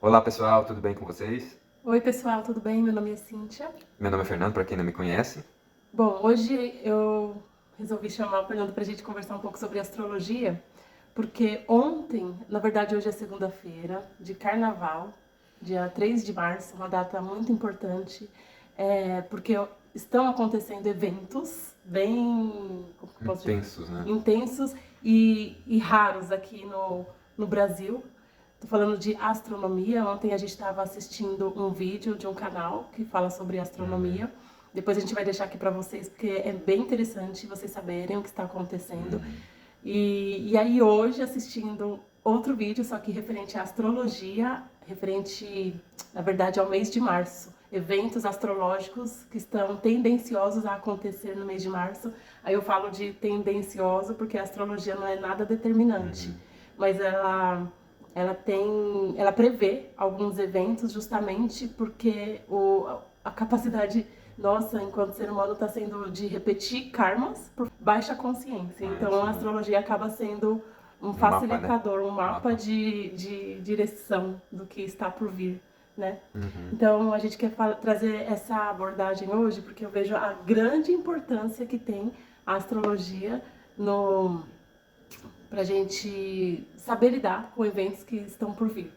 Olá pessoal, tudo bem com vocês? Oi, pessoal, tudo bem? Meu nome é Cíntia. Meu nome é Fernando, para quem não me conhece. Bom, hoje eu resolvi chamar o Fernando para a gente conversar um pouco sobre astrologia, porque ontem, na verdade hoje é segunda-feira, de carnaval, dia 3 de março, uma data muito importante, porque estão acontecendo eventos bem, como que eu posso dizer, Intensos, né? intensos e raros aqui no Brasil. Tô falando de astronomia. Ontem a gente estava assistindo um vídeo de um canal que fala sobre astronomia. Depois a gente vai deixar aqui para vocês, porque é bem interessante vocês saberem o que está acontecendo. E aí hoje, assistindo outro vídeo, só que referente à astrologia, referente, na verdade, ao mês de março. Eventos astrológicos que estão tendenciosos a acontecer no mês de março. Aí eu falo de tendencioso porque a astrologia não é nada determinante, mas ela prevê alguns eventos justamente porque a capacidade nossa, enquanto ser humano, está sendo de repetir karmas por baixa consciência. Então, a Sim. astrologia acaba sendo um Um mapa, né? facilitador, um mapa Mapa. de direção do que está por vir, né? Uhum. Então, a gente quer trazer essa abordagem hoje porque eu vejo a grande importância que tem a astrologia no para a gente saber lidar com eventos que estão por vir.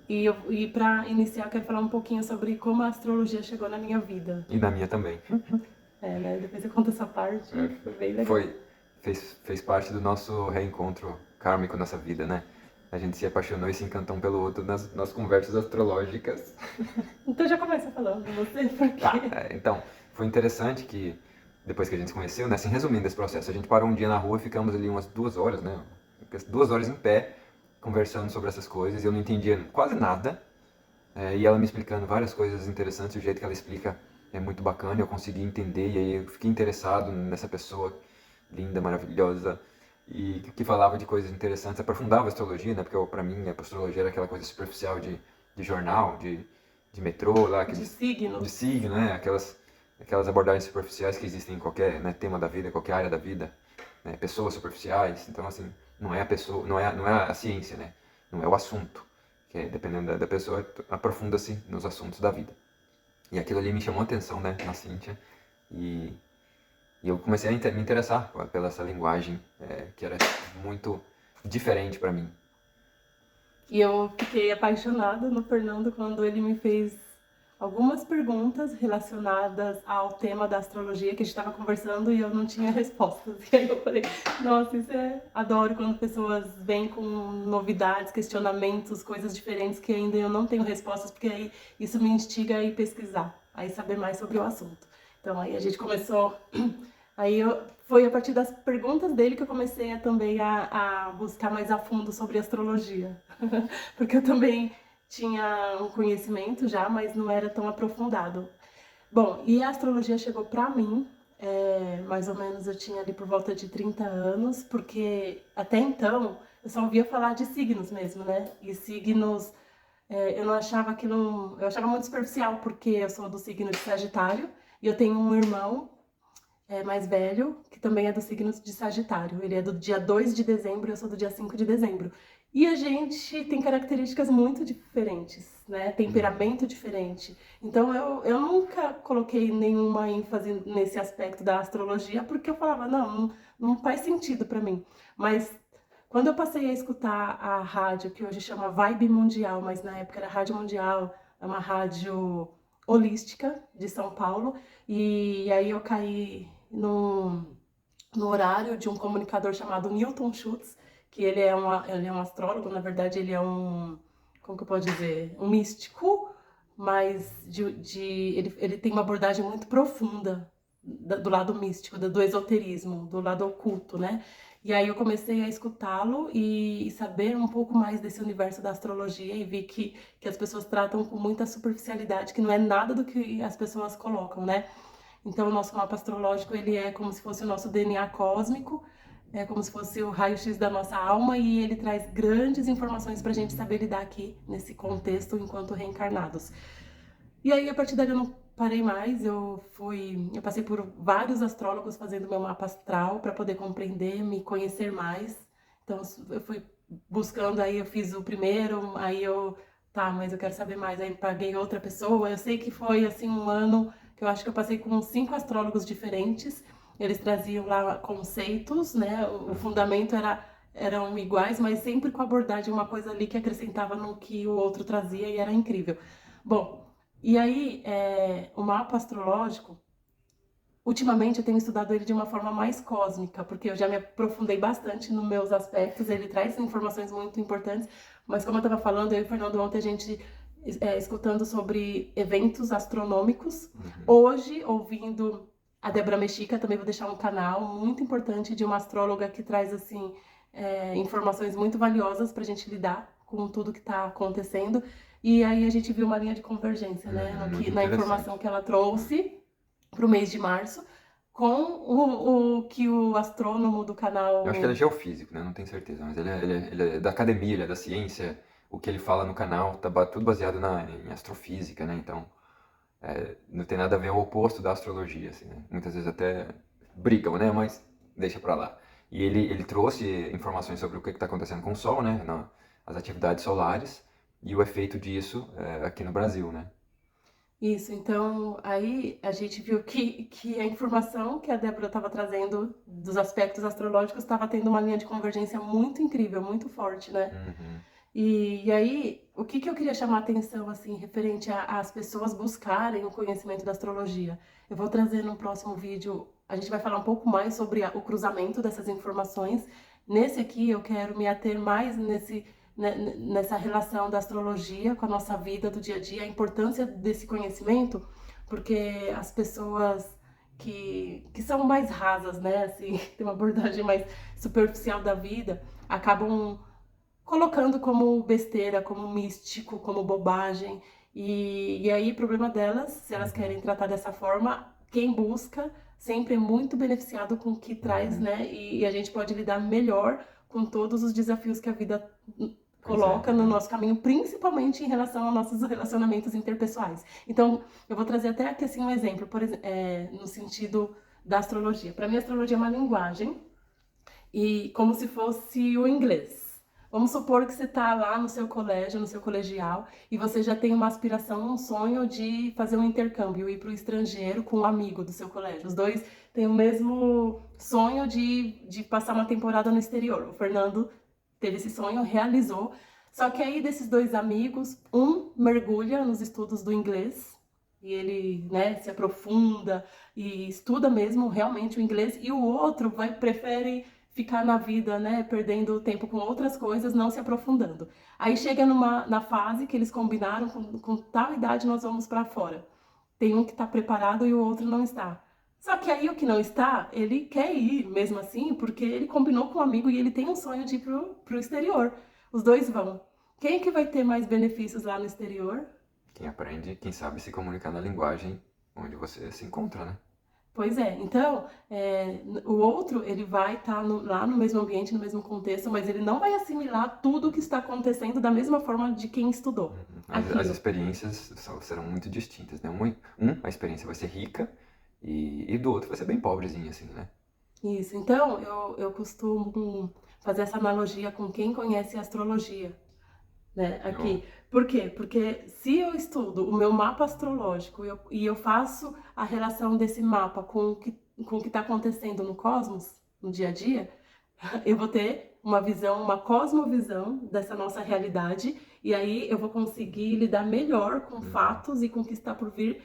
E para iniciar, eu quero falar um pouquinho sobre como a astrologia chegou na minha vida. E na minha também. Né? Depois eu conto essa parte, foi bem legal. Fez parte do nosso reencontro kármico nessa vida, né? A gente se apaixonou e se encantou um pelo outro nas conversas astrológicas. Então já começa falando você, porque... Então, foi interessante que depois que a gente se conheceu, né? Assim, resumindo esse processo, a gente parou um dia na rua e ficamos ali umas 2 horas, né? 2 horas em pé, conversando sobre essas coisas, e eu não entendia quase nada. E ela me explicando várias coisas interessantes, o jeito que ela explica é muito bacana, eu consegui entender, e aí eu fiquei interessado nessa pessoa linda, maravilhosa, e que falava de coisas interessantes, aprofundava a astrologia, né? Porque para mim a astrologia era aquela coisa superficial de jornal, de metrô, lá, De de signos. signo, né? Aquelas abordagens superficiais que existem em qualquer, né, tema da vida, qualquer área da vida, né? Pessoas superficiais, então assim, não é a pessoa, não é a ciência, né? Não é o assunto, que dependendo da pessoa, aprofunda-se nos assuntos da vida. E aquilo ali me chamou a atenção, né, na Cíntia, e, e eu comecei a me interessar pela essa linguagem que era muito diferente para mim. E eu fiquei apaixonada no Fernando quando ele me fez algumas perguntas relacionadas ao tema da astrologia que a gente estava conversando e eu não tinha respostas. E aí eu falei, nossa, adoro quando pessoas vêm com novidades, questionamentos, coisas diferentes que ainda eu não tenho respostas, porque aí isso me instiga a ir pesquisar, a ir saber mais sobre o assunto. Então aí a gente começou... Foi a partir das perguntas dele que eu comecei também a buscar mais a fundo sobre astrologia. Porque eu também tinha um conhecimento já, mas não era tão aprofundado. Bom, e a astrologia chegou para mim, mais ou menos eu tinha ali por volta de 30 anos, porque até então eu só ouvia falar de signos mesmo, né? E signos, eu não achava aquilo, eu achava muito superficial, porque eu sou do signo de Sagitário e eu tenho um irmão mais velho, que também é do signo de Sagitário. Ele é do dia 2 de dezembro e eu sou do dia 5 de dezembro. E a gente tem características muito diferentes, né? Temperamento diferente. Então eu nunca coloquei nenhuma ênfase nesse aspecto da astrologia, porque eu falava, não faz sentido para mim. Mas quando eu passei a escutar a rádio, que hoje chama Vibe Mundial, mas na época era Rádio Mundial, é uma rádio holística de São Paulo, e aí eu caí no horário de um comunicador chamado Newton Schultz, que ele é um astrólogo, na verdade ele é como que eu posso dizer, um místico, mas ele tem uma abordagem muito profunda do lado místico, do esoterismo, do lado oculto, né? E aí eu comecei a escutá-lo e saber um pouco mais desse universo da astrologia e vi que as pessoas tratam com muita superficialidade, que não é nada do que as pessoas colocam, né? Então, o nosso mapa astrológico, ele é como se fosse o nosso DNA cósmico, é como se fosse o raio-x da nossa alma e ele traz grandes informações para a gente saber lidar aqui nesse contexto enquanto reencarnados. E aí, a partir daí, eu não parei mais, eu passei por vários astrólogos fazendo meu mapa astral para poder compreender, me conhecer mais. Então, eu fui buscando, aí eu fiz o primeiro, aí eu Tá, mas eu quero saber mais. Aí paguei outra pessoa. Eu sei que foi assim um ano que eu acho que eu passei com 5 astrólogos diferentes. Eles traziam lá conceitos, né? O fundamento eram iguais, mas sempre com a abordagem, uma coisa ali que acrescentava no que o outro trazia e era incrível. Bom, e aí o mapa astrológico, ultimamente eu tenho estudado ele de uma forma mais cósmica, porque eu já me aprofundei bastante nos meus aspectos, ele traz informações muito importantes, mas como eu estava falando, eu e o Fernando ontem a gente escutando sobre eventos astronômicos, hoje ouvindo a Débora Mexica, também vou deixar um canal muito importante de uma astróloga que traz assim informações muito valiosas para a gente lidar com tudo que está acontecendo, e aí a gente viu uma linha de convergência, né, na informação que ela trouxe para o mês de março, com o que o astrônomo do canal... Eu acho que ele é geofísico, né? Não tenho certeza, mas ele é da academia, ele é da ciência. O que ele fala no canal tá tudo baseado em astrofísica, né? Então, não tem nada a ver, é o oposto da astrologia, assim, né? Muitas vezes até brigam, né? Mas deixa pra lá. E ele trouxe informações sobre o que está acontecendo com o Sol, né? As atividades solares e o efeito disso aqui no Brasil, né? Isso, então aí a gente viu que a informação que a Débora estava trazendo dos aspectos astrológicos estava tendo uma linha de convergência muito incrível, muito forte, né? E aí, o que eu queria chamar a atenção, assim, referente às pessoas buscarem o conhecimento da astrologia? Eu vou trazer no próximo vídeo, a gente vai falar um pouco mais sobre o cruzamento dessas informações. Nesse aqui eu quero me ater mais nessa relação da astrologia com a nossa vida do dia a dia, a importância desse conhecimento, porque as pessoas que são mais rasas, né, assim, tem uma abordagem mais superficial da vida, acabam colocando como besteira, como místico, como bobagem, e aí o problema delas, se elas querem tratar dessa forma, quem busca sempre é muito beneficiado com o que traz, né, e a gente pode lidar melhor com todos os desafios que a vida coloca no nosso caminho, principalmente em relação aos nossos relacionamentos interpessoais. Então, eu vou trazer até aqui assim um exemplo, por exemplo, no sentido da astrologia. Para mim, a astrologia é uma linguagem, e como se fosse o inglês. Vamos supor que você está lá no seu colégio, no seu colegial, e você já tem uma aspiração, um sonho de fazer um intercâmbio, ir para o estrangeiro com um amigo do seu colégio. Os dois têm o mesmo sonho de passar uma temporada no exterior. O Fernando teve esse sonho, realizou. Só que aí desses dois amigos, um mergulha nos estudos do inglês, e ele, né, se aprofunda e estuda mesmo realmente o inglês, e o outro prefere ficar na vida, né, perdendo tempo com outras coisas, não se aprofundando. Aí chega na fase que eles combinaram, com tal idade nós vamos para fora. Tem um que está preparado e o outro não está. Só que aí o que não está, ele quer ir mesmo assim, porque ele combinou com um amigo e ele tem um sonho de ir pro exterior. Os dois vão. Quem que vai ter mais benefícios lá no exterior? Quem aprende, quem sabe se comunicar na linguagem onde você se encontra, né? Pois é, então, o outro, ele vai estar lá no mesmo ambiente, no mesmo contexto, mas ele não vai assimilar tudo o que está acontecendo da mesma forma de quem estudou. As experiências serão muito distintas, né? A experiência vai ser rica e do outro vai ser bem pobrezinha, assim, né? Isso, então eu costumo fazer essa analogia com quem conhece astrologia, né, aqui. Por quê? Porque se eu estudo o meu mapa astrológico e eu faço a relação desse mapa com o que está acontecendo no cosmos, no dia a dia, eu vou ter uma visão, uma cosmovisão dessa nossa realidade, e aí eu vou conseguir lidar melhor com fatos e com o que está por vir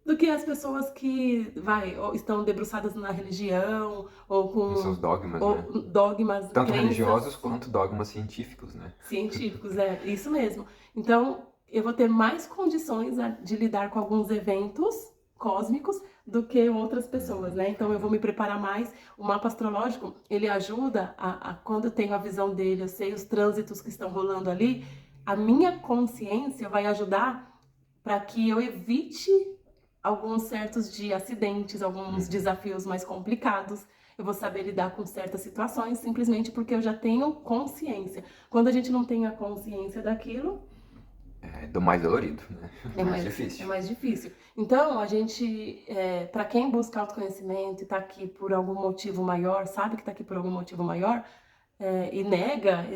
do que as pessoas que ou estão debruçadas na religião ou com Os seus dogmas, ou né? dogmas, Tanto crenças religiosos quanto dogmas científicos, né? científicos, isso mesmo. Então, eu vou ter mais condições de lidar com alguns eventos cósmicos do que outras pessoas, né? Então, eu vou me preparar mais. O mapa astrológico, ele ajuda quando eu tenho a visão dele, eu sei os trânsitos que estão rolando ali, a minha consciência vai ajudar para que eu evite alguns certos de acidentes, alguns desafios mais complicados. Eu vou saber lidar com certas situações simplesmente porque eu já tenho consciência. Quando a gente não tem a consciência daquilo, É do mais dolorido, né? Mais difícil. É mais difícil. Então, a gente, para quem busca autoconhecimento e está aqui por algum motivo maior, sabe que está aqui por algum motivo maior, e nega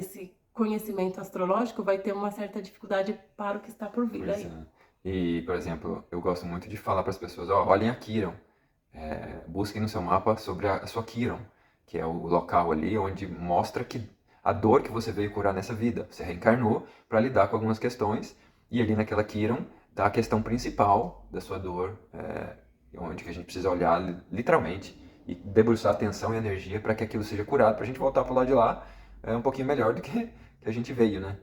conhecimento astrológico vai ter uma certa dificuldade para o que está por vir Pois aí. é. E, por exemplo, eu gosto muito de falar para as pessoas, ó, olhem a Quiron. Busquem no seu mapa sobre a sua Quiron, que é o local ali onde mostra que a dor que você veio curar nessa vida. Você reencarnou para lidar com algumas questões e ali naquela Quiron tá a questão principal da sua dor, onde que a gente precisa olhar literalmente e debruçar atenção e energia para que aquilo seja curado, para a gente voltar para lado de lá um pouquinho melhor do que a gente veio, né?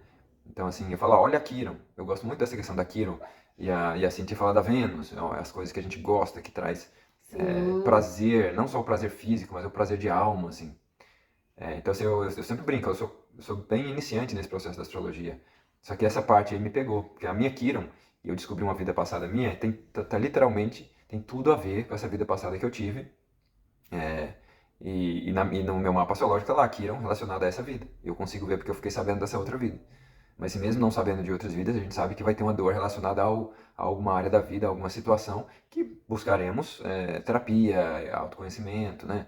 Então, assim, eu falo, ó, olha a Quiron. Eu gosto muito dessa questão da Quiron. E a Cintia fala da Vênus, ó, as coisas que a gente gosta, que traz Sim, prazer, não só o prazer físico, mas o prazer de alma, assim. Então, assim, eu sempre brinco, eu sou bem iniciante nesse processo da astrologia. Só que essa parte aí me pegou, porque a minha Quiron, e eu descobri uma vida passada minha, tá literalmente, tem tudo a ver com essa vida passada que eu tive. É, e no meu mapa astrológico tá lá, Quiron relacionado a essa vida. Eu consigo ver porque eu fiquei sabendo dessa outra vida. Mas se mesmo não sabendo de outras vidas, a gente sabe que vai ter uma dor relacionada a alguma área da vida, a alguma situação, que buscaremos terapia, autoconhecimento, né?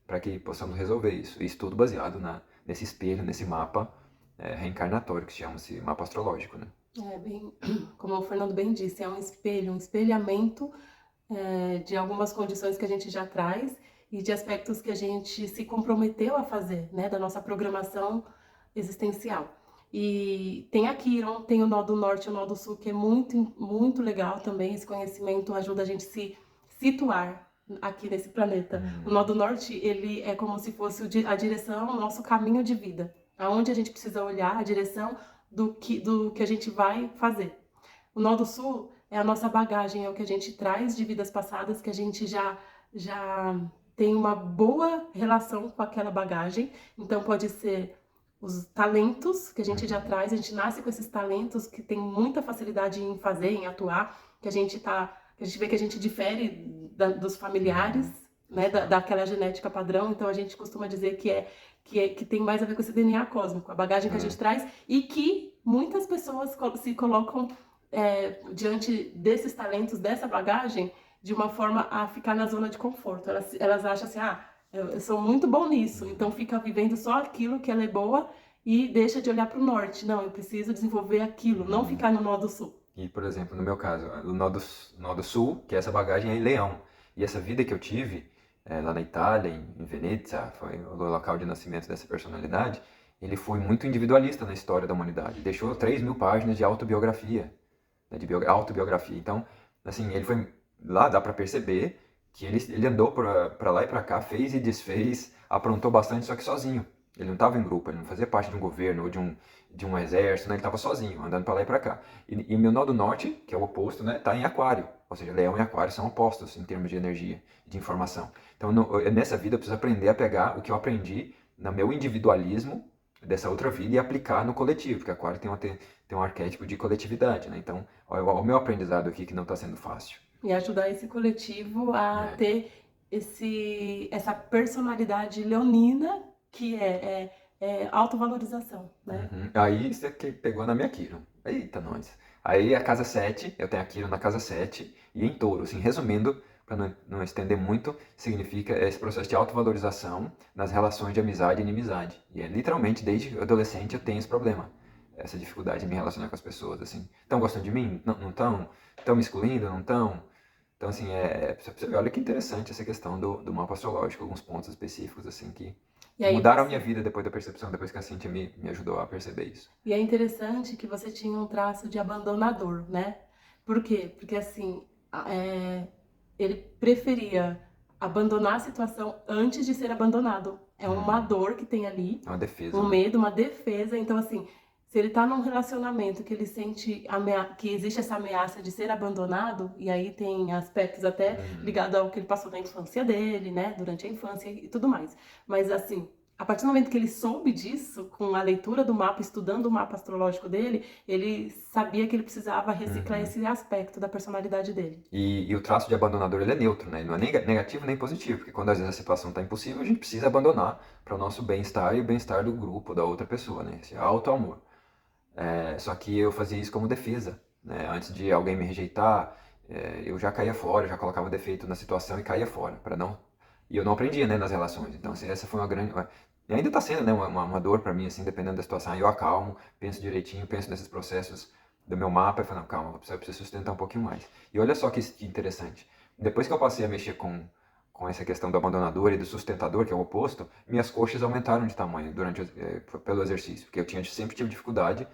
Para que possamos resolver isso. Isso tudo baseado nesse espelho, nesse mapa reencarnatório, que chama-se mapa astrológico, né? é bem, como o Fernando bem disse, é um espelho, um espelhamento de algumas condições que a gente já traz e de aspectos que a gente se comprometeu a fazer, né, da nossa programação existencial. E tem a Quiron, tem o nó do norte e o nó do sul, que é muito, muito legal também. Esse conhecimento ajuda a gente a se situar aqui nesse planeta. O nó do norte, ele é como se fosse a direção, o nosso caminho de vida, aonde a gente precisa olhar, a direção do que a gente vai fazer. O nó do sul é a nossa bagagem, é o que a gente traz de vidas passadas, que a gente já tem uma boa relação com aquela bagagem. Então pode ser os talentos que a gente já traz, a gente nasce com esses talentos que tem muita facilidade em fazer, em atuar, que a gente vê que a gente difere dos familiares, né, daquela genética padrão. Então a gente costuma dizer que tem mais a ver com esse DNA cósmico, a bagagem que a gente traz, e que muitas pessoas se colocam diante desses talentos, dessa bagagem, de uma forma a ficar na zona de conforto. Elas acham assim, eu sou muito bom nisso, então fica vivendo só aquilo que ela é boa e deixa de olhar para o norte. Não, eu preciso desenvolver aquilo, não ficar no nó do sul. E, por exemplo, no meu caso, o nó do sul, que é essa bagagem é em Leão. E essa vida que eu tive lá na Itália, em Veneza, foi o local de nascimento dessa personalidade, ele foi muito individualista na história da humanidade. Deixou 3.000 páginas de autobiografia, né, de autobiografia. Então, assim, ele foi lá, dá para perceber que ele andou para lá e para cá, fez e desfez, aprontou bastante, só que sozinho. Ele não estava em grupo, ele não fazia parte de um governo ou de um exército, né? Ele estava sozinho, andando para lá e para cá. E o meu nó do norte, que é o oposto, né, está em Aquário. Ou seja, Leão e Aquário são opostos em termos de energia, de informação. Então, nessa vida, eu preciso aprender a pegar o que eu aprendi no meu individualismo dessa outra vida e aplicar no coletivo, porque Aquário tem um arquétipo de coletividade, né? Então, olha o meu aprendizado aqui que não está sendo fácil. E ajudar esse coletivo a ter essa personalidade leonina que é autovalorização, né? Uhum. Aí você que pegou na minha Quiro. Eita, nós. Aí a casa 7, eu tenho a Quiro na casa 7 e em touro. Assim, resumindo, para não estender muito, significa esse processo de autovalorização nas relações de amizade e inimizade. E é literalmente, desde adolescente, eu tenho esse problema. Essa dificuldade de me relacionar com as pessoas, assim. Estão gostando de mim? Não estão? Estão me excluindo? Não estão? Então, assim, olha que interessante essa questão do mapa astrológico, alguns pontos específicos, assim, que E aí mudaram a minha vida depois da percepção, depois que a Cintia me ajudou a perceber isso. E é interessante que você tinha um traço de abandonador, né? Por quê? Porque assim, ele preferia abandonar a situação antes de ser abandonado. É uma dor que tem ali, É uma defesa, um né? medo, uma defesa. Então, assim, se ele tá num relacionamento que ele sente que existe essa ameaça de ser abandonado, e aí tem aspectos até ligados ao que ele passou na infância dele, né? Durante a infância e tudo mais. Mas, assim, a partir do momento que ele soube disso, com a leitura do mapa, estudando o mapa astrológico dele, ele sabia que ele precisava reciclar esse aspecto da personalidade dele. E o traço de abandonador ele é neutro, né? Ele não é nem negativo nem positivo, porque quando às vezes a situação está impossível, a gente precisa abandonar para o nosso bem-estar e o bem-estar do grupo, da outra pessoa, né? Esse auto-amor. Só que eu fazia isso como defesa, né? Antes de alguém me rejeitar, eu já caía fora, eu já colocava defeito na situação e caía fora, para não. E eu não aprendia, né, nas relações. Então, assim, essa foi uma grande. E ainda está sendo, né, uma dor para mim, assim, dependendo da situação. Aí eu acalmo, penso direitinho, penso nesses processos do meu mapa e falo, não, calma, eu preciso sustentar um pouquinho mais. E olha só que interessante. Depois que eu passei a mexer com essa questão do abandonador e do sustentador, que é o oposto, minhas coxas aumentaram de tamanho pelo exercício, porque sempre tive dificuldade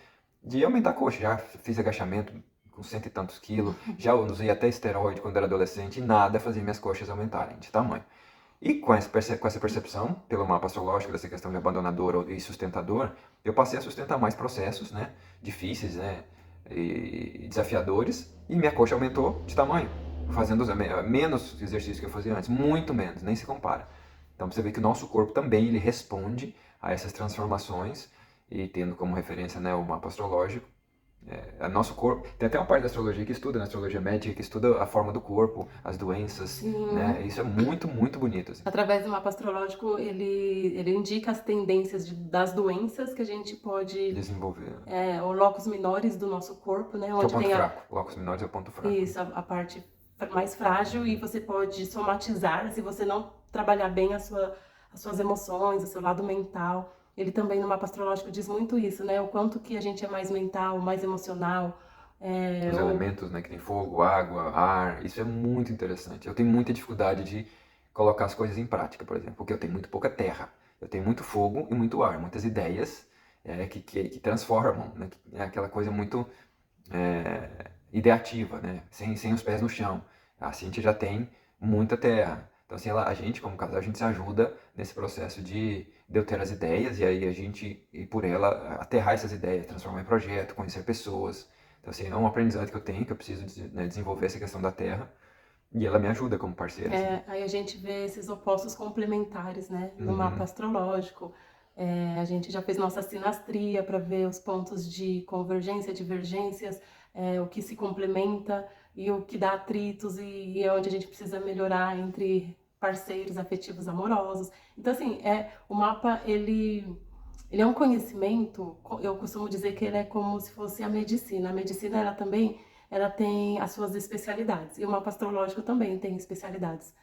de aumentar a coxa. Já fiz agachamento com cento e tantos quilos, já usei até esteroide quando era adolescente e nada fazia minhas coxas aumentarem de tamanho. E com essa percepção, pelo mapa astrológico, dessa questão de abandonador e sustentador, eu passei a sustentar mais processos, né, difíceis, né, e desafiadores, e minha coxa aumentou de tamanho, fazendo menos exercício que eu fazia antes, muito menos, nem se compara. Então você vê que o nosso corpo também ele responde a essas transformações, e tendo como referência, né, o mapa astrológico, nosso corpo. Tem até uma parte da astrologia que estuda, na astrologia médica, que estuda a forma do corpo, as doenças, Sim. né? Isso é muito, muito bonito. Assim. Através do mapa astrológico, ele indica as tendências das doenças que a gente pode Desenvolver. o locus minores do nosso corpo, né? Que é o Onde ponto tem fraco. O locus minores é o ponto fraco. Isso, a parte mais frágil, e você pode somatizar se você não trabalhar bem as suas emoções, o seu lado mental. Ele também no mapa astrológico diz muito isso, né? O quanto que a gente é mais mental, mais emocional. Os elementos, né? Que tem fogo, água, ar. Isso é muito interessante. Eu tenho muita dificuldade de colocar as coisas em prática, por exemplo, porque eu tenho muito pouca terra. Eu tenho muito fogo e muito ar, muitas ideias que transformam, né? É aquela coisa muito ideativa, né? Sem os pés no chão. A Cintia já tem muita terra. Então, assim, a gente, como casal, a gente se ajuda nesse processo de eu ter as ideias e aí a gente, e por ela, aterrar essas ideias, transformar em projeto, conhecer pessoas. Então, assim, é um aprendizado que eu tenho, que eu preciso desenvolver essa questão da terra. E ela me ajuda como parceira. Assim. Aí a gente vê esses opostos complementares, né? No Uhum. mapa astrológico. A gente já fez nossa sinastria para ver os pontos de convergência, divergências, o que se complementa e o que dá atritos e é onde a gente precisa melhorar entre parceiros afetivos amorosos. Então, assim, o mapa, ele é um conhecimento, eu costumo dizer que ele é como se fosse a medicina. A medicina, ela tem as suas especialidades. E o mapa astrológico também tem especialidades.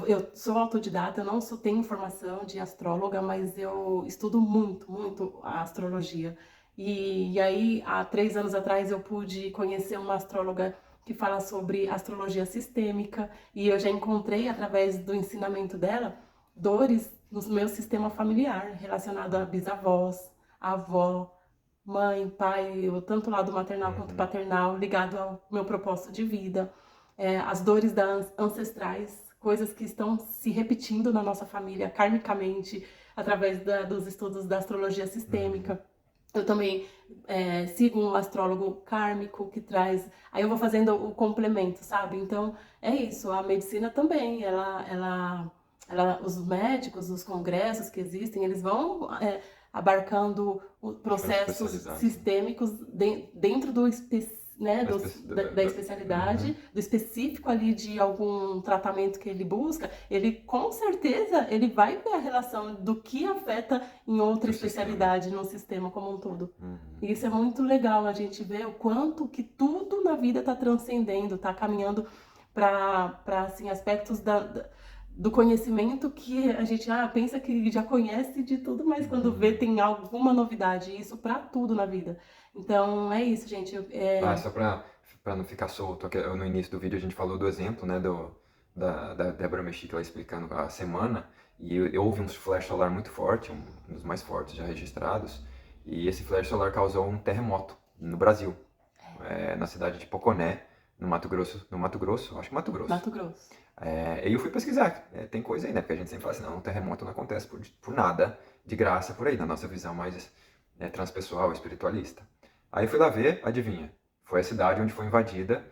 Eu sou autodidata, eu não tenho formação de astróloga, mas eu estudo muito, muito a astrologia. E aí, há 3 anos atrás, eu pude conhecer uma astróloga que fala sobre astrologia sistêmica, e eu já encontrei, através do ensinamento dela, dores no meu sistema familiar, relacionado a bisavós, a avó, mãe, pai, tanto lado maternal quanto paternal, ligado ao meu propósito de vida, as dores ancestrais, coisas que estão se repetindo na nossa família karmicamente, através dos estudos da astrologia sistêmica. Eu também sigo um astrólogo kármico que traz... Aí eu vou fazendo o complemento, sabe? Então, é isso. A medicina também, os médicos, os congressos que existem, eles vão abarcando processos sistêmicos dentro do né, da especialidade, do específico ali de algum tratamento que ele busca, ele com certeza ele vai ver a relação do que afeta em outra especialidade no sistema como um todo. E isso é muito legal, a gente ver o quanto que tudo na vida está transcendendo, está caminhando para assim, aspectos do conhecimento que a gente pensa que já conhece de tudo, mas quando vê tem alguma novidade, isso para tudo na vida. Então é isso, gente. Só para não ficar solto, no início do vídeo a gente falou do exemplo, né, da Débora Mexica, ela explicando a semana, e houve um flash solar muito forte, um dos mais fortes já registrados, e esse flash solar causou um terremoto no Brasil, na cidade de Poconé, no Mato Grosso, acho que Mato Grosso. Mato Grosso. E eu fui pesquisar, tem coisa aí, né, porque a gente sempre fala assim, não, um terremoto não acontece por nada, de graça, por aí, na nossa visão mais transpessoal, espiritualista. Aí fui lá ver, adivinha, foi a cidade onde foi invadida,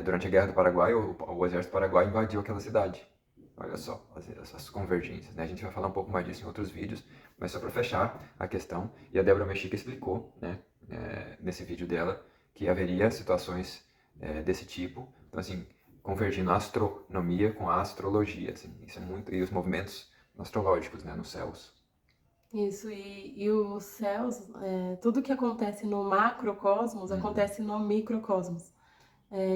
durante a Guerra do Paraguai, o exército paraguai invadiu aquela cidade. Olha só, as convergências, né? A gente vai falar um pouco mais disso em outros vídeos, mas só para fechar a questão, e a Débora Mexica explicou, né, nesse vídeo dela, que haveria situações desse tipo, então assim, convergindo a astronomia com a astrologia, assim, isso é muito, e os movimentos astrológicos, né, nos céus. Isso, e os céus, tudo que acontece no macrocosmos acontece no microcosmos.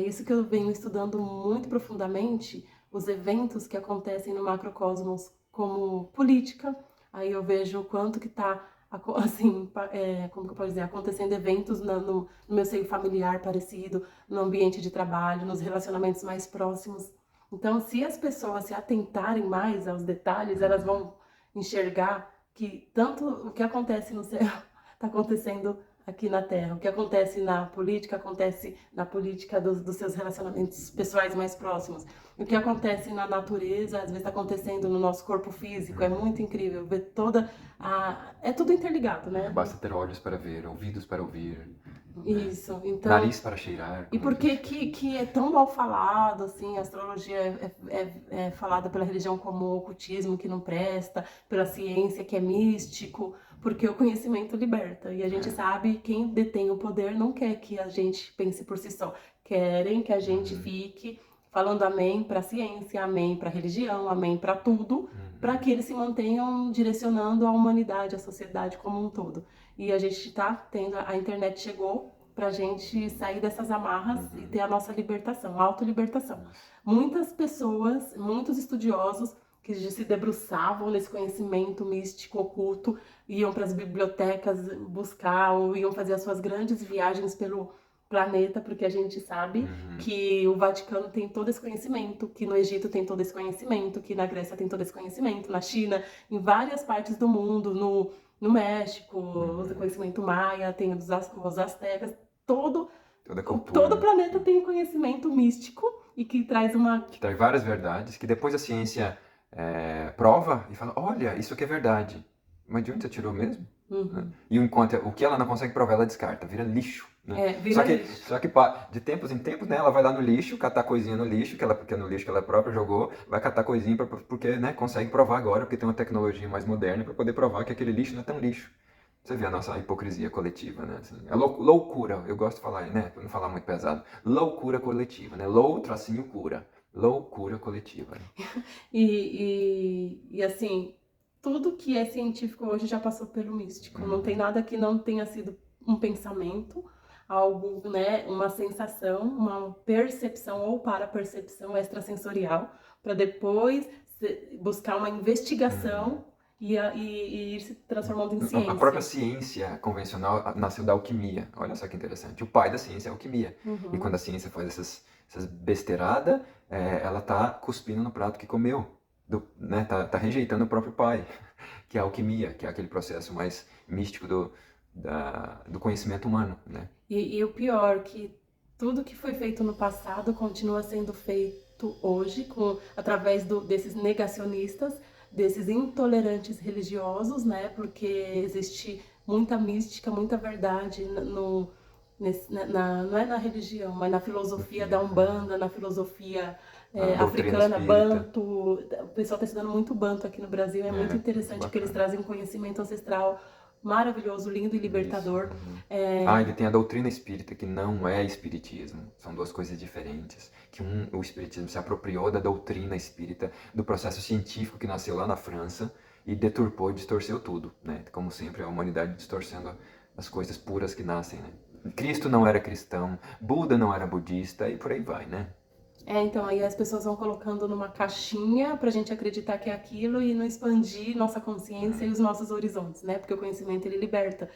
Isso que eu venho estudando muito profundamente, os eventos que acontecem no macrocosmos como política. Aí eu vejo o quanto que está, assim, como que eu posso dizer, acontecendo eventos no meu seio familiar parecido, no ambiente de trabalho, nos relacionamentos mais próximos. Então, se as pessoas se atentarem mais aos detalhes, elas vão enxergar que tanto o que acontece no céu está acontecendo aqui na Terra. O que acontece na política acontece na política dos seus relacionamentos pessoais mais próximos. O que acontece na natureza, às vezes está acontecendo no nosso corpo físico. É muito incrível ver toda a... É tudo interligado, né? Basta ter olhos para ver, ouvidos para ouvir, Isso, então... nariz para cheirar. E por que que é tão mal falado, assim, a astrologia é falada pela religião como ocultismo, que não presta, pela ciência, que é místico, porque o conhecimento liberta. E a gente sabe, quem detém o poder não quer que a gente pense por si só. Querem que a gente fique falando amém para a ciência, amém para a religião, amém para tudo, para que eles se mantenham direcionando a humanidade, a sociedade como um todo. E a gente está tendo, a internet chegou pra gente sair dessas amarras e ter a nossa libertação, a autolibertação. Muitas pessoas, muitos estudiosos que se debruçavam nesse conhecimento místico, oculto, iam para as bibliotecas buscar ou iam fazer as suas grandes viagens pelo planeta, porque a gente sabe que o Vaticano tem todo esse conhecimento, que no Egito tem todo esse conhecimento, que na Grécia tem todo esse conhecimento, na China, em várias partes do mundo, no México, o conhecimento maia, tem os astecas, todo o planeta tem um conhecimento místico e que traz que traz várias verdades, que depois a ciência prova e fala, olha, isso aqui é verdade. Mas de onde você tirou mesmo? Né? E enquanto o que ela não consegue provar, ela descarta, vira lixo. Né? Só que de tempos em tempos, né, ela vai lá no lixo, catar coisinha no lixo, porque é no lixo que ela própria jogou, vai catar coisinha porque né, consegue provar agora, porque tem uma tecnologia mais moderna para poder provar que aquele lixo não é tão lixo. Você vê a nossa hipocrisia coletiva, né? Assim, a loucura, eu gosto de falar, né? Pra não falar muito pesado. Loucura coletiva, né? Tracinho cura. Loucura coletiva. Né? E assim, tudo que é científico hoje já passou pelo místico. Não tem nada que não tenha sido um pensamento, algo, né? Uma sensação, uma percepção ou para-percepção extrasensorial, para depois buscar uma investigação e ir se transformando em ciência. A própria ciência convencional nasceu da alquimia. Olha só que interessante. O pai da ciência é a alquimia. E quando a ciência faz essas besteiradas, ela tá cuspindo no prato que comeu. Né? Tá rejeitando o próprio pai, que é a alquimia, que é aquele processo mais místico do conhecimento humano. Né? E o pior, que tudo que foi feito no passado continua sendo feito hoje, através desses negacionistas, desses intolerantes religiosos, né? Porque existe muita mística, muita verdade não é na religião, mas na filosofia da Umbanda, na filosofia africana, Banto. O pessoal está estudando muito Banto aqui no Brasil, é muito interessante, porque eles trazem um conhecimento ancestral maravilhoso, lindo e libertador. Ainda tem a doutrina espírita, que não é espiritismo. São duas coisas diferentes. Que o espiritismo se apropriou da doutrina espírita, do processo científico que nasceu lá na França e deturpou e distorceu tudo. Né? Como sempre, a humanidade distorcendo as coisas puras que nascem. Né? Cristo não era cristão, Buda não era budista e por aí vai, né? Então aí as pessoas vão colocando numa caixinha pra gente acreditar que é aquilo e não expandir nossa consciência e os nossos horizontes, né? Porque o conhecimento, ele liberta.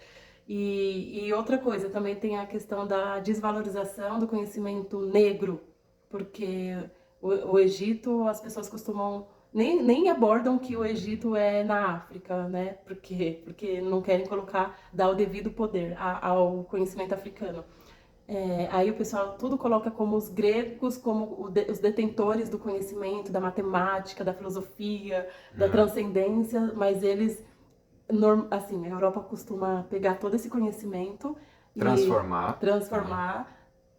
E outra coisa, também tem a questão da desvalorização do conhecimento negro, porque o Egito, as pessoas costumam... Nem abordam que o Egito é na África, né? Porque não querem dar o devido poder ao conhecimento africano. Aí o pessoal tudo coloca como os gregos, como os detentores do conhecimento, da matemática, da filosofia, da transcendência, mas eles, assim, a Europa costuma pegar todo esse conhecimento e transformar,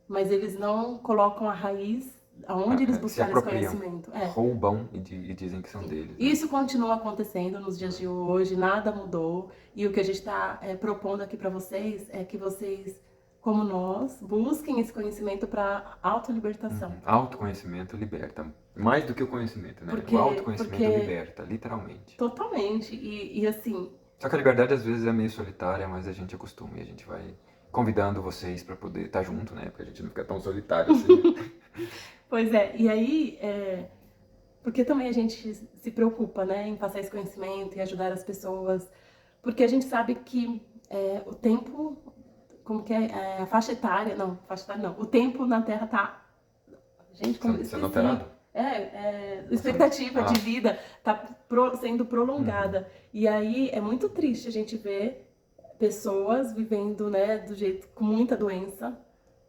mas eles não colocam a raiz aonde eles buscaram esse conhecimento. Roubam e dizem que são deles. Né? Isso continua acontecendo nos dias de hoje, nada mudou, e o que a gente está propondo aqui para vocês é que vocês, como nós, busquem esse conhecimento para autolibertação. Autoconhecimento liberta. Mais do que o conhecimento, né? O autoconhecimento liberta, literalmente. Totalmente. E assim... Só que a liberdade às vezes é meio solitária, mas a gente acostuma e a gente vai convidando vocês para poder estar junto, né? Porque a gente não fica tão solitário assim. Pois é. E aí, porque também a gente se preocupa, né, em passar esse conhecimento e ajudar as pessoas, porque a gente sabe que o tempo, como que é, a faixa etária não, o tempo na Terra tá, gente, como Sendo esqueci. alterado? A expectativa de vida está sendo prolongada. Uhum. E aí é muito triste a gente ver pessoas vivendo, né, do jeito, com muita doença,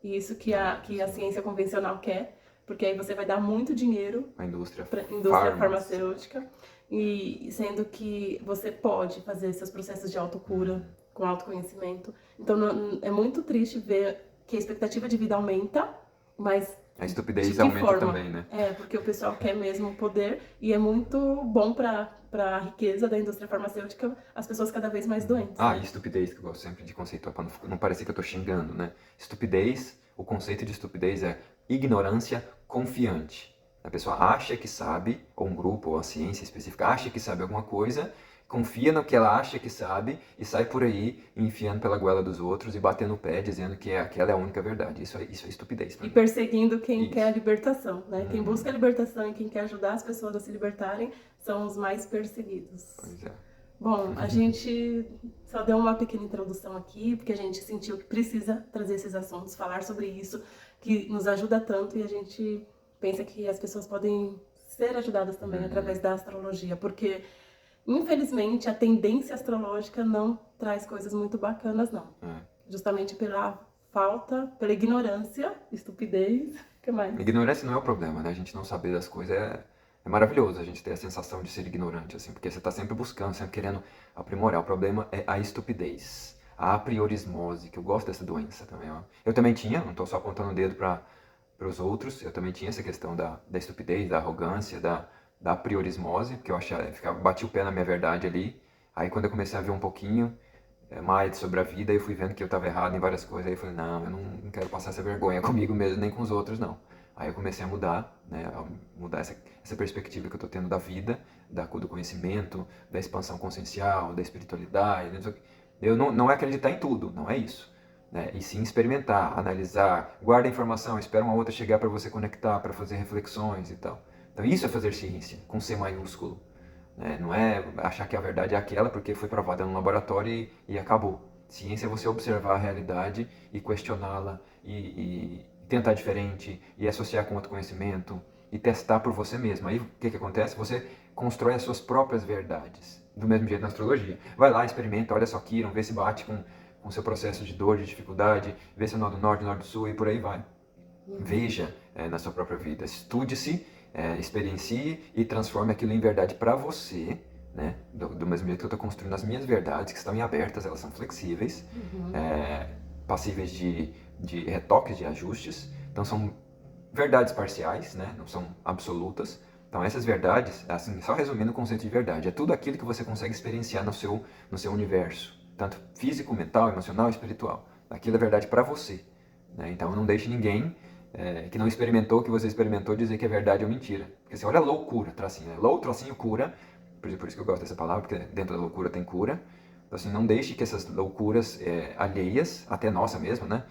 e isso que a ciência convencional quer, porque aí você vai dar muito dinheiro A indústria para a indústria farmas. farmacêutica, e sendo que você pode fazer seus processos de autocura com autoconhecimento. Então é muito triste ver que a expectativa de vida aumenta, mas A de estupidez que aumenta forma? também, né? Porque o pessoal quer mesmo poder, e é muito bom para a riqueza da indústria farmacêutica as pessoas cada vez mais doentes. E estupidez, que eu gosto sempre de conceituar, para não parecer que eu tô xingando, né? O conceito de estupidez é ignorância confiante. A pessoa acha que sabe, ou um grupo, ou a ciência específica acha que sabe alguma coisa, confia no que ela acha que sabe e sai por aí enfiando pela goela dos outros e batendo o pé dizendo que aquela é a única verdade. Isso é estupidez pra E mim. perseguindo quem Isso. quer a libertação, né? Quem busca a libertação e quem quer ajudar as pessoas a se libertarem são os mais perseguidos. Pois é. Bom, a gente só deu uma pequena introdução aqui, porque a gente sentiu que precisa trazer esses assuntos, falar sobre isso, que nos ajuda tanto, e a gente pensa que as pessoas podem ser ajudadas também através da astrologia, porque infelizmente a tendência astrológica não traz coisas muito bacanas, não. Justamente pela falta, pela ignorância, estupidez, o que mais? Ignorância não é o problema, né? A gente não saber das coisas é maravilhoso, a gente ter a sensação de ser ignorante, assim, porque você tá sempre buscando, sempre querendo aprimorar. O problema é a estupidez, a apriorismose, que eu gosto dessa doença também, ó. Eu também tinha, não tô só apontando o dedo para os outros, eu também tinha essa questão da estupidez, da arrogância, da apriorismose, porque eu achava, bati o pé na minha verdade ali. Aí quando eu comecei a ver um pouquinho mais sobre a vida, eu fui vendo que eu estava errado em várias coisas. Aí eu falei, não, eu não quero passar essa vergonha comigo mesmo, nem com os outros, não. Aí eu comecei a mudar, né, essa perspectiva que eu estou tendo da vida, do conhecimento, da expansão consciencial, da espiritualidade. Eu não é acreditar em tudo, não é isso. Né? E sim experimentar, analisar, guarda a informação, espera uma outra chegar para você conectar, para fazer reflexões e tal. Então isso é fazer ciência, com C maiúsculo. Não é achar que a verdade é aquela porque foi provada no laboratório e acabou. Ciência é você observar a realidade e questioná-la e tentar diferente e associar com outro conhecimento e testar por você mesmo. Aí o que acontece? Você constrói as suas próprias verdades. Do mesmo jeito na astrologia. Vai lá, experimenta, olha só Quiron, vê se bate com o seu processo de dor, de dificuldade, vê se é nó do norte, nó do sul e por aí vai. Veja na sua própria vida, estude-se, experiencie e transforme aquilo em verdade para você, né? Do mesmo jeito que eu estou construindo as minhas verdades, que estão em abertas, elas são flexíveis, passíveis de retoques, de ajustes. Então são verdades parciais, né? Não são absolutas. Então essas verdades, assim, só resumindo o conceito de verdade, é tudo aquilo que você consegue experienciar no seu universo, tanto físico, mental, emocional e espiritual. Aquilo é verdade para você. Né? Então não deixe ninguém que não experimentou o que você experimentou dizer que é verdade ou mentira. Porque assim, olha a loucura, tracinho, né? Tracinho, cura. Por isso que eu gosto dessa palavra, porque dentro da loucura tem cura. Então assim, não deixe que essas loucuras alheias, até nossa mesmo, né?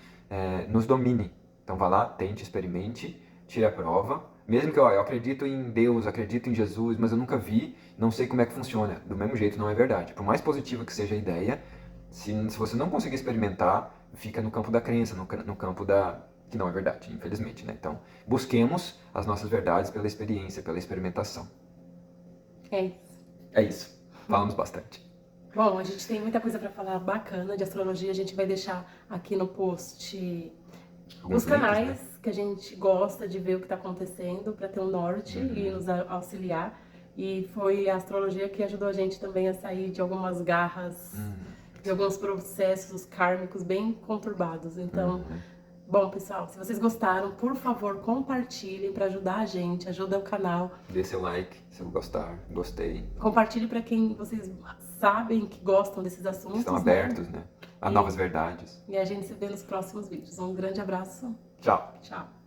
Nos domine. Então vá lá, tente, experimente, tire a prova. Mesmo que eu acredito em Deus, acredito em Jesus, mas eu nunca vi, não sei como é que funciona. Do mesmo jeito não é verdade. Por mais positiva que seja a ideia, se você não conseguir experimentar, fica no campo da crença, no campo que não é verdade, infelizmente, né? Então, busquemos as nossas verdades pela experiência, pela experimentação. É isso. É isso. Falamos bastante. Bom, a gente tem muita coisa para falar bacana de astrologia. A gente vai deixar aqui no post os canais links, né? Que a gente gosta de ver o que está acontecendo para ter um norte e nos auxiliar. E foi a astrologia que ajudou a gente também a sair de algumas garras, de alguns processos kármicos bem conturbados. Então, bom, pessoal, se vocês gostaram, por favor, compartilhem para ajudar a gente, ajuda o canal. Dê seu like se gostar, gostei. Compartilhe para quem vocês sabem que gostam desses assuntos. Estão abertos, né? A novas verdades. E a gente se vê nos próximos vídeos. Um grande abraço. Tchau. Tchau.